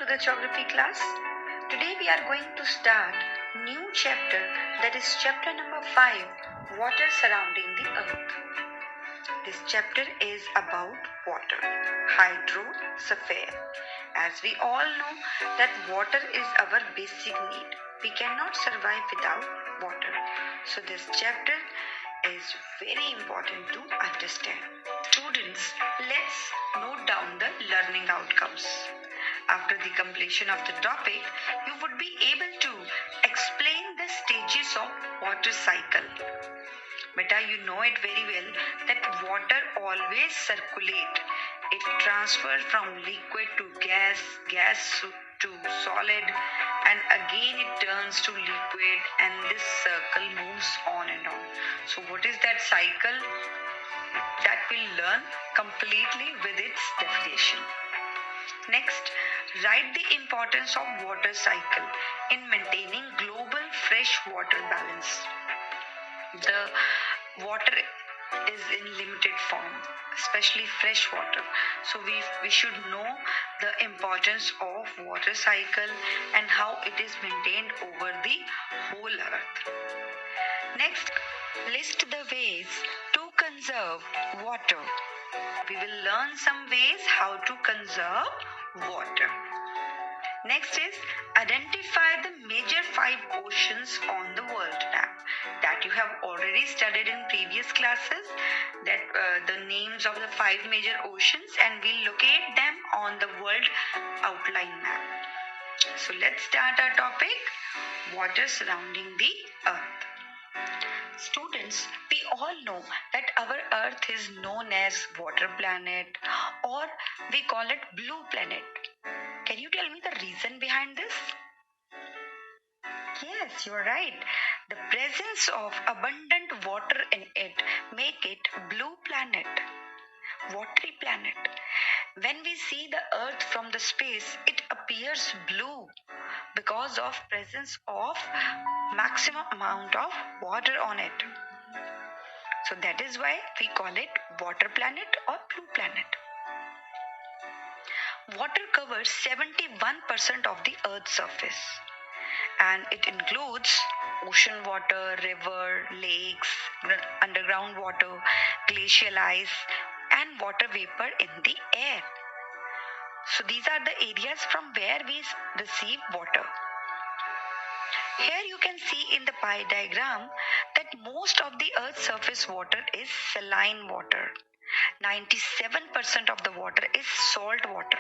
the geography class. Today we are going to start new chapter, that is chapter number 5, water surrounding the earth. This chapter is about water, hydrosphere. As we all know that water is our basic need. We cannot survive without water. So this chapter is very important to understand. Students, let's note down the learning outcomes. After the completion of the topic, you would be able to explain the stages of water cycle. Beta, you know it very well that water always circulate. It transfers from liquid to gas, gas to solid, and again it turns to liquid, and this circle moves on and on. So what is that cycle? That we'll learn completely with its definition. Next, write the importance of water cycle in maintaining global fresh water balance. The water is in limited form, especially fresh water. So we should know the importance of water cycle and how it is maintained over the whole earth. Next, list the ways to conserve water. We will learn some ways how to conserve water. Next is identify the major 5 oceans on the world map that you have already studied in previous classes, that the names of the 5 major oceans, and we'll locate them on the world outline map. So let's start our topic, water surrounding the earth. Students, we all know that our earth is known as water planet, or we call it blue planet. Can you tell me the reason behind this? Yes, you're right. The presence of abundant water in it make it blue planet, watery planet. When we see the earth from the space, it appears blue because of presence of maximum amount of water on it. So that is why we call it water planet or blue planet. Water covers 71% of the earth's surface, and it includes ocean water, river, lakes, underground water, glacial ice, and water vapor in the air. So these are the areas from where we receive water. Here you can see in the pie diagram that most of the earth's surface water is saline water. 97% of the water is salt water,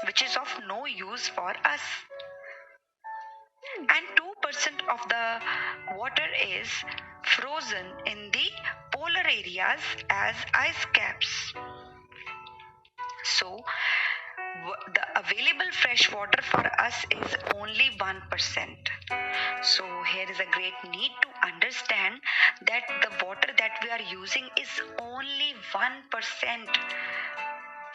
which is of no use for us. And 2% of the water is frozen in the polar areas as ice caps. So the available fresh water for us is only 1%. So here is a great need to understand that the water that we are using is only 1%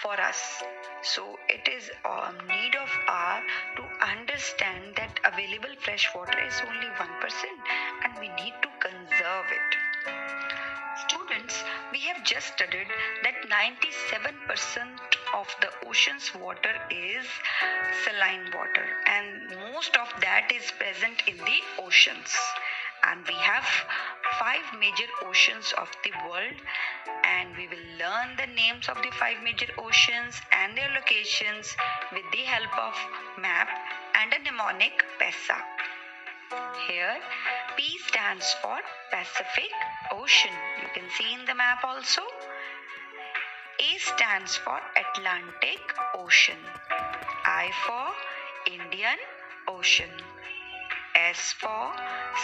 for us. So it is a need of ours to understand that available fresh water is only 1% and we need to conserve it. Students, we have just studied that 97% of the ocean's water is saline water, and most of that is present in the oceans. And we have 5 major oceans of the world, and we will learn the names of the 5 major oceans and their locations with the help of map and a mnemonic PESA. Here, P stands for Pacific Ocean. You can see in the map also. A stands for Atlantic Ocean. I for Indian Ocean. S for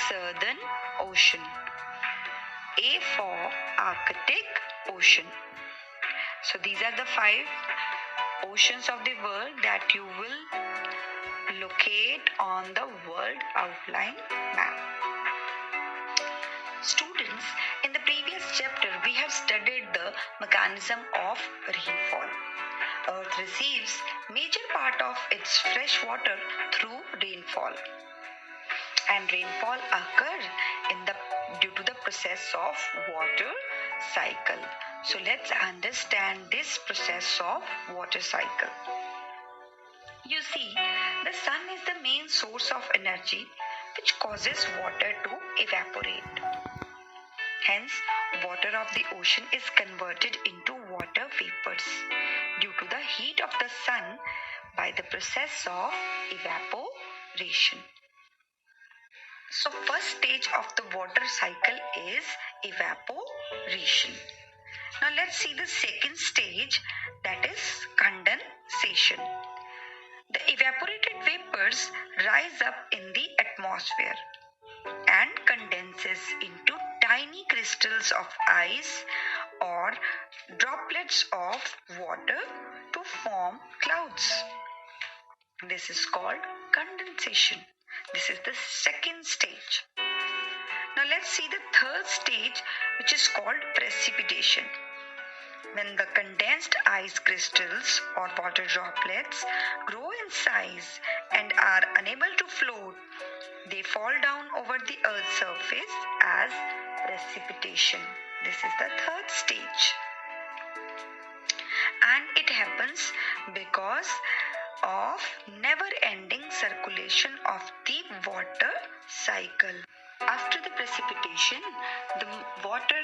Southern Ocean. A for Arctic Ocean. So these are the 5 oceans of the world that you will locate on the world outline map. Students, in the previous chapter we have studied the mechanism of rainfall. Earth receives major part of its fresh water through rainfall, and rainfall occurs due to the process of water cycle. So let's understand this process of water cycle. You see, the sun is the main source of energy which causes water to evaporate. Hence, water of the ocean is converted into water vapors due to the heat of the sun by the process of evaporation. So, first stage of the water cycle is evaporation. Now, let's see the second stage, that is condensation. The evaporated vapors rise up in the atmosphere and condenses into tiny crystals of ice or droplets of water to form clouds. This is called condensation. This is the second stage. Now let's see the third stage, which is called precipitation. When the condensed ice crystals or water droplets grow in size and are unable to float, they fall down over the Earth's surface as precipitation. This is the third stage. And it happens because of never-ending circulation of the water cycle. After the precipitation, the water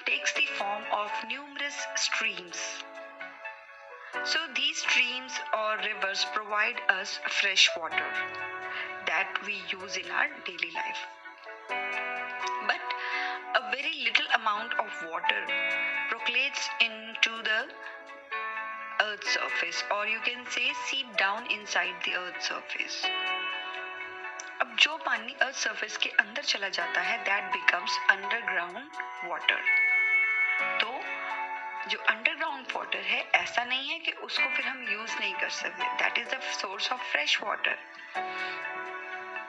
takes the form of numerous streams. So these streams or rivers provide us fresh water that we use in our daily life. But a very little amount of water percolates into the Earth's surface, or you can say seep down inside the Earth's surface. अब जो पानी earth surface के अंदर चला जाता है that becomes underground water. तो जो अंडरग्राउंड वाटर है ऐसा नहीं है कि उसको फिर हम यूज नहीं कर सकते. That is the source of fresh water.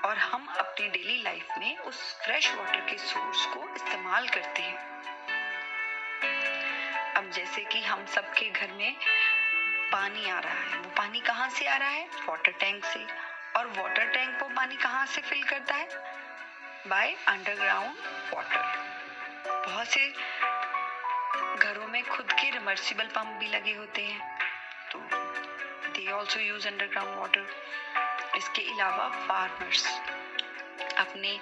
और हम अपनी डेली लाइफ में उस फ्रेश वाटर के सोर्स को इस्तेमाल करते हैं. अब जैसे कि हम सबके घर में पानी आ रहा है, वो पानी कहाँ से आ रहा है? वाटर टैंक से. और वाटर टैंक वो पानी कहाँ से फिल करता है? By underground water. बहुत से घरों में खुद के रिमर्सिबल पंप भी लगे होते हैं, तो they also use underground water. इसके अलावा फार्मर्स अपने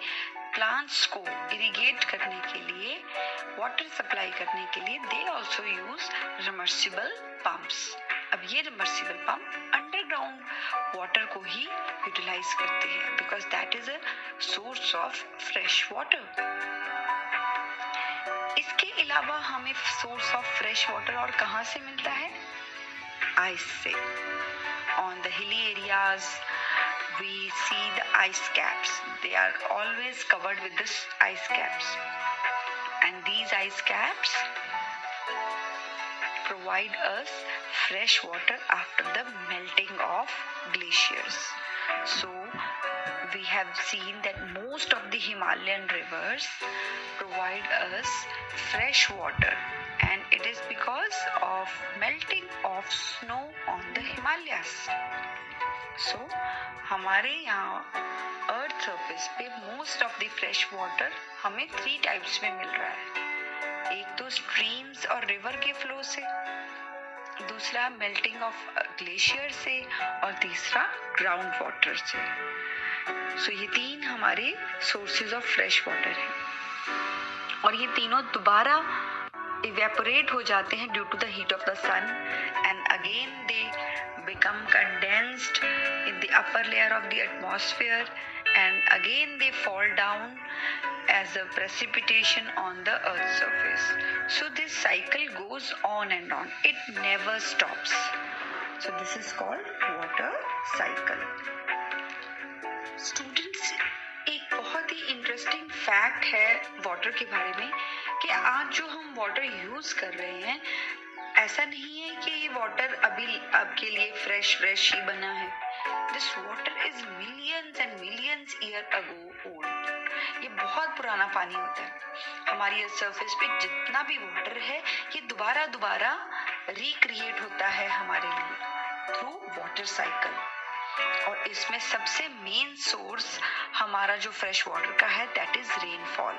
प्लांट्स को इरिगेट करने के लिए, वाटर सप्लाई करने के लिए दे ऑल्सो यूज रिमर्सिबल पंप्स. अब ये रिमर्सिबल पंप अंडरग्राउंड वाटर को ही यूटिलाइज करते हैं because that is a source of fresh water. इसके अलावा हमें सोर्स ऑफ फ्रेश वाटर और कहाँ से मिलता है? आइस से. On the hilly areas we see the ice caps. They are always covered with this ice caps, and these ice caps provide us fresh water after the melting of glaciers. So we have seen that most of the Himalayan rivers provide us fresh water, and it is because of melting of snow on the Himalayas. So हमारे यहाँ earth surface पे most of the fresh water हमें 3 types में मिल रहा है. एक तो streams और रिवर के फ्लो से, दूसरा मेल्टिंग ऑफ ग्लेशियर से, और तीसरा ग्राउंड वाटर से. सो ये 3 हमारे सोर्सेज ऑफ फ्रेश वाटर हैं, और ये तीनों दोबारा इवेपोरेट हो जाते हैं due to the heat of the sun, and again they become condensed in the upper layer of the atmosphere, and again they fall down as a precipitation on the earth's surface. So this cycle goes on and on. It never stops. So this is called water cycle. Students, एक बहुत ही interesting fact है water के बारे में कि आज जो हम वाटर यूज कर रहे हैं, ऐसा नहीं है कि ये वाटर अभी आपके लिए फ्रेश ही बना है. This water is millions and millions year ago old. ये बहुत पुराना पानी होता है. हमारी सरफेस पे जितना भी वाटर है ये दोबारा रिक्रिएट होता है हमारे लिए थ्रू वाटर साइकिल. और इसमें सबसे मेन सोर्स हमारा जो फ्रेश वाटर का है दैट इज रेनफॉल.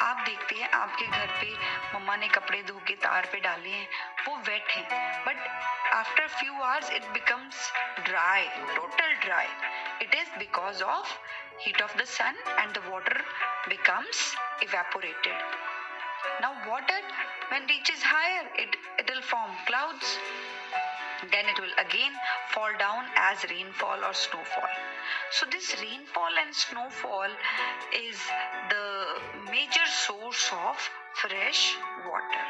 आप देखते हैं आपके घर पे मम्मा ने कपड़े धो के तार पे डाले हैं, वो वेट हैं, but after few hours it becomes dry, total dry. It is because of heat of the sun and the water becomes evaporated. Now water when reaches higher, it will form clouds. Then it will again fall down as rainfall or snowfall. So this rainfall and snowfall is the major source of fresh water.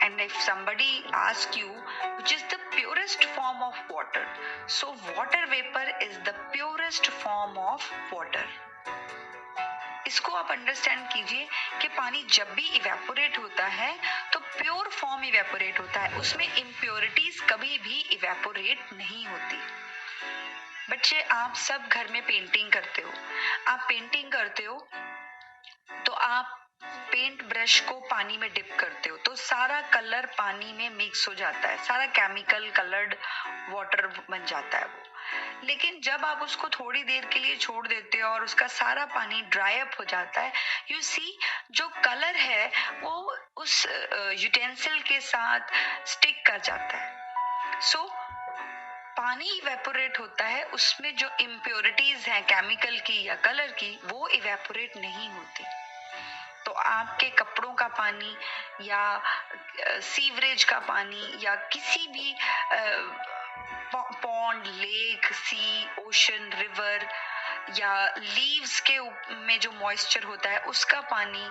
And if somebody asks you which is the purest form of water, so water vapor is the purest form of water. इसको आप understand कीजिए कि पानी जब भी evaporate होता है तो प्योर फॉर्म इवेपोरेट होता है, उसमें इम्प्योरिटीज कभी भी इवेपोरेट नहीं होती। बच्चे, आप सब घर में पेंटिंग करते हो, आप पेंटिंग करते हो तो आप पेंट ब्रश को पानी में डिप करते हो तो सारा कलर पानी में मिक्स हो जाता है, सारा केमिकल कलर्ड वाटर बन जाता है वो। लेकिन जब आप उसको थोड़ी देर के लिए छोड़ देते हो और उसका सारा पानी ड्राई अप हो जाता है, यू सी जो कलर है वो उस यूटेंसिल के साथ स्टिक कर जाता है। सो पानी इवेपोरेट होता है, उसमें जो इम्प्योरिटीज हैं केमिकल की या कलर की वो इवेपोरेट नहीं होती। तो आपके कपड़ों का पानी या सीवरेज का पानी या किसी भी पॉन्ड, लेक, सी, ओशन, रिवर या लीव्स के में जो मॉइस्चर होता है उसका पानी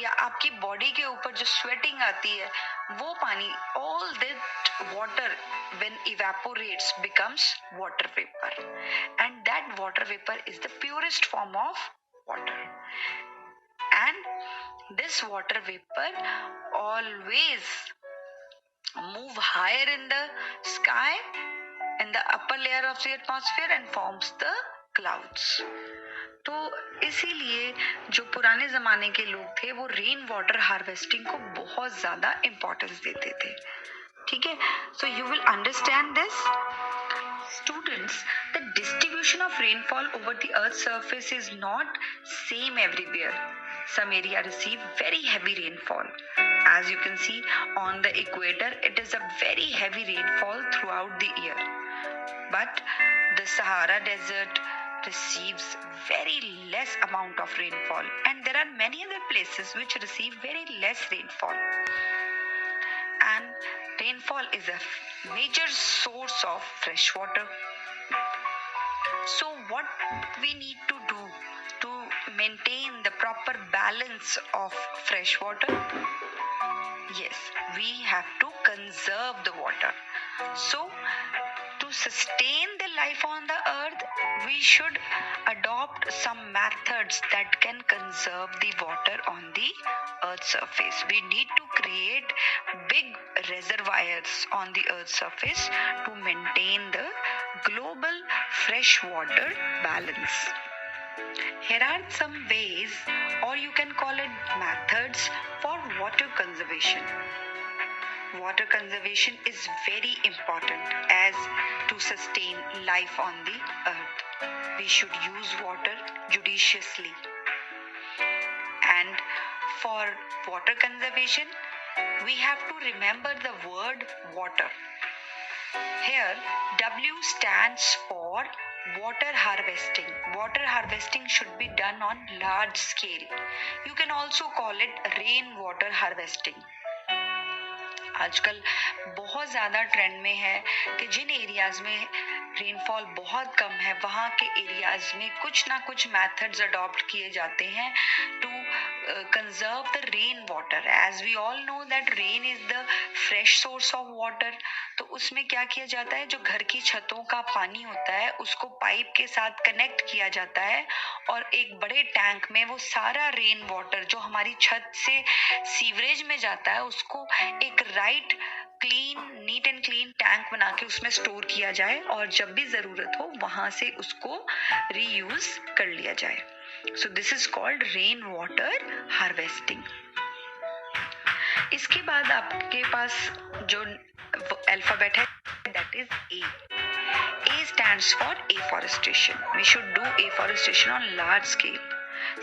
या आपकी बॉडी के ऊपर जो स्वेटिंग आती है वो पानी, all that water when evaporates becomes water vapor, and that water vapor is the purest form of water. And this water vapor always move higher in the sky, in the upper layer of the atmosphere and forms the clouds. तो इसीलिए जो पुराने जमाने के लोग थे वो rain water harvesting को बहुत ज्यादा इम्पोर्टेंस देते थे। ठीक है, so you will understand this. Students, the distribution of rainfall over the earth's surface is not same everywhere. Some area receive very heavy rainfall. As you can see on the equator, it is a very heavy rainfall throughout the year. But the Sahara Desert receives very less amount of rainfall, and there are many other places which receive very less rainfall. And rainfall is a major source of fresh water. So what we need to do to maintain the proper balance of fresh water? Yes, we have to conserve the water. So to sustain the life on the earth, we should adopt some methods that can conserve the water on the earth's surface. We need to create big reservoirs on the earth's surface to maintain the global freshwater balance. Here are some ways, or you can call it methods, for water conservation. Water conservation is very important as to sustain life on the earth. We should use water judiciously. And for water conservation, we have to remember the word water. Here, W stands for water harvesting. Water harvesting should be done on large scale. You can also call it rainwater harvesting. आजकल बहुत ज़्यादा trend में है कि जिन areas में rainfall बहुत कम है वहाँ के एरियाज़ में कुछ ना कुछ मेथड्स अडॉप्ट किए जाते हैं to conserve the rain water. As we all know that rain is the fresh source of water. तो उसमें क्या किया जाता है, जो घर की छतों का पानी होता है उसको पाइप के साथ कनेक्ट किया जाता है और एक बड़े टैंक में वो सारा रेन वाटर जो हमारी छत से सीवरेज में जाता है उसको एक clean, neat and clean tank बना के उसमें स्टोर किया जाए और जब भी जरूरत हो वहां से उसको रीयूज कर लिया जाए। So this is called rain water harvesting. इसके बाद आपके पास जो अल्फाबेट है that is a. A stands for afforestation. We should do afforestation on large scale.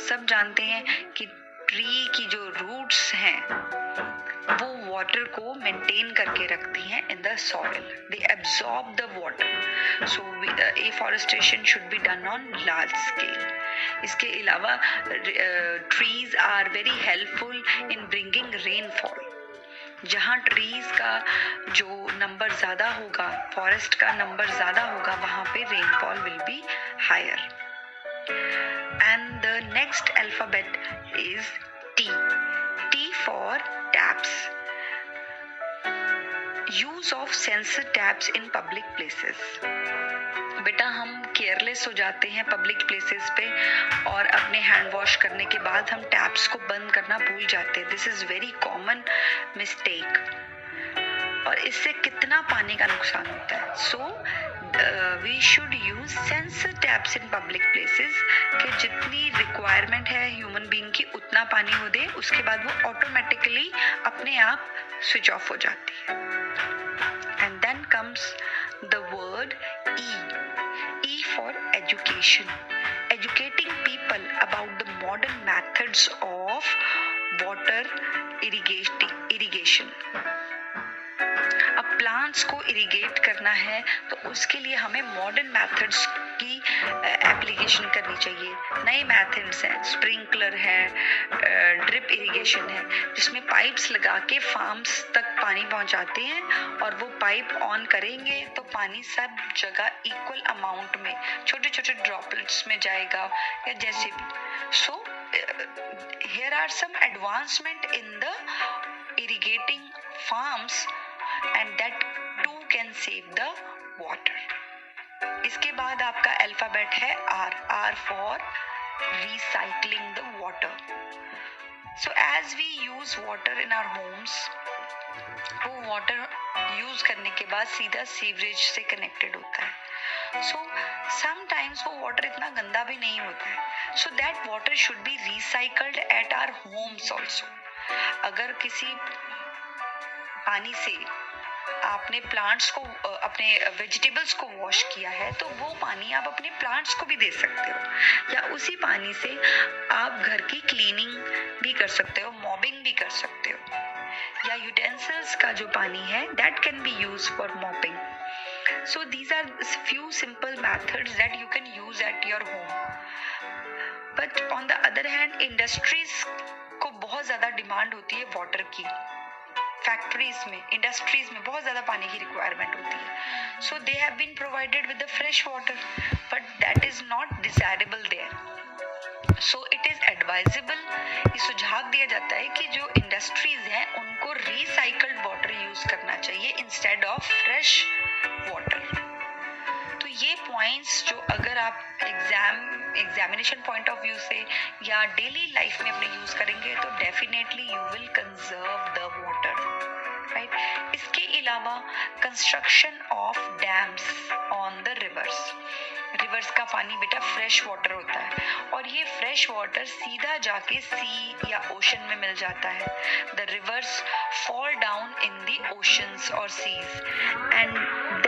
सब जानते हैं कि ट्री की जो रूट्स हैं वो वाटर को मेंटेन करके रखती हैं in the soil. They absorb the water. So afforestation should be done on large scale. इसके अलावा trees are very helpful in bringing rainfall. जहाँ ट्रीज का जो नंबर ज़्यादा होगा, फॉरेस्ट का नंबर ज़्यादा होगा, वहाँ पे rainfall will be higher. And the next alphabet is T. T for taps. Use of sensor taps in public places. बेटा हम केयरलेस हो जाते हैं पब्लिक प्लेसेस पे और अपने हैंड वॉश करने के बाद हम टैप्स को बंद करना भूल जाते हैं. This is very common mistake. और इससे कितना पानी का नुकसान होता है. So we should use sensor taps in public places कि जितनी रिक्वायरमेंट है ह्यूमन बीइंग की उतना पानी हो दे, उसके बाद वो ऑटोमेटिकली अपने आप स्विच ऑफ हो जाती है. And then comes the word E. E for education. Educating people about the modern methods of water irrigation. अब प्लांट्स को इरिगेट करना है तो उसके लिए हमें मॉडर्न मेथड्स की एप्लीकेशन करनी चाहिए. नए मेथड्स हैं, स्प्रिंकलर है, ड्रिप इरिगेशन है, जिसमें पाइप्स लगा के फार्म्स तक पानी पहुंचाते हैं और वो पाइप ऑन करेंगे तो पानी सब जगह इक्वल अमाउंट में छोटे छोटे ड्रॉपलेट्स में जाएगा या जैसे भी. So here are some advancement in the irrigating farms and that too can save the water. इसके बाद आपका अल्फाबेट है R. R for recycling the water. So as we use water in our homes, वो water use करने के बाद सीधा sewerage से कनेक्टेड होता है. So sometimes वो water इतना गंदा भी नहीं होता है. So that water should be recycled at our homes also. अगर किसी पानी से आपने प्लांट्स को, अपने वेजिटेबल्स को वॉश किया है तो वो पानी आप अपने प्लांट्स को भी दे सकते हो, या उसी पानी से आप घर की क्लीनिंग भी कर सकते हो, मॉपिंग भी कर सकते हो, या यूटेंसिल्स का जो पानी है that can be use for mopping. So these are few simple methods that you can use at your home. But on the other hand industries को बहुत ज्यादा डिमांड होती है वाटर की. फैक्ट्रीज में, इंडस्ट्रीज में बहुत ज्यादा पानी की रिक्वायरमेंट होती है. So they have been provided with the fresh water but that is not desirable there. So it is advisable, ये सुझाव दिया जाता है कि जो इंडस्ट्रीज हैं उनको रिसाइकल्ड वाटर यूज करना चाहिए इंस्टेड ऑफ फ्रेश वाटर. तो ये पॉइंट्स जो अगर आप एग्जामिनेशन पॉइंट ऑफ व्यू से या डेली लाइफ में अपने यूज करेंगे तो definitely you will conserve the water, right. इसके अलावा construction of dams on the reverse. Reverse का पानी बेटा फ्रेश वाटर होता है और ये फ्रेश वाटर सीधा जाके सी या ओशन में मिल जाता है. The reverse fall down in the oceans और सीज एंड